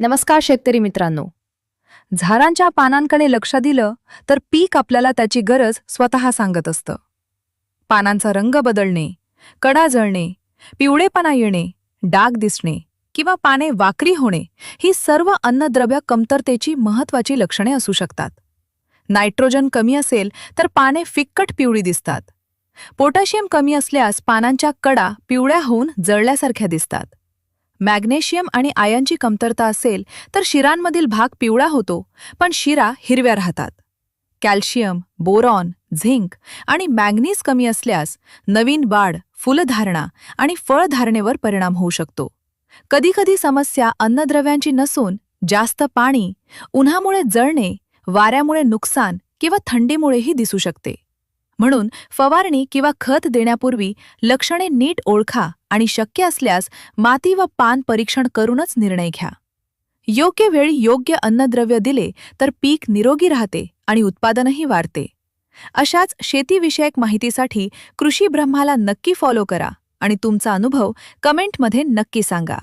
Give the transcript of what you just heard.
नमस्कार शेतकरी मित्रांनो. झाडांच्या पानांकडे लक्ष दिलं तर पीक आपल्याला त्याची गरज स्वतः सांगत असतं. पानांचा रंग बदलणे, कडा जळणे, पिवळेपणा येणे, डाग दिसणे किंवा पाने वाकरी होणे ही सर्व अन्नद्रव्य कमतरतेची महत्त्वाची लक्षणे असू शकतात. नायट्रोजन कमी असेल तर पाने फिक्कट पिवळी दिसतात. पोटॅशियम कमी असल्यास पानांच्या कडा पिवळ्या होऊन जळल्यासारख्या दिसतात. मॅग्नेशियम आणि आयनची कमतरता असेल तर शिरांमधील भाग पिवळा होतो पण शिरा हिरव्या राहतात. कॅल्शियम, बोरॉन, झिंक आणि मॅग्नीज कमी असल्यास नवीन वाढ, फुलधारणा आणि फळधारणेवर परिणाम होऊ शकतो. कधीकधी समस्या अन्नद्रव्यांची नसून जास्त पाणी, उन्हामुळे जळणे, वाऱ्यामुळे नुकसान किंवा थंडीमुळेही दिसू शकते. म्हणून फवारणी किंवा खत देण्यापूर्वी लक्षणे नीट ओळखा आणि शक्य असल्यास माती व पान परीक्षण करूनच निर्णय घ्या. योग्य वेळी योग्य अन्नद्रव्य दिले तर पीक निरोगी राहते आणि उत्पादनही वाढते. अशाच शेतीविषयक माहितीसाठी कृषी ब्रह्माला नक्की फॉलो करा आणि तुमचा अनुभव कमेंटमध्ये नक्की सांगा.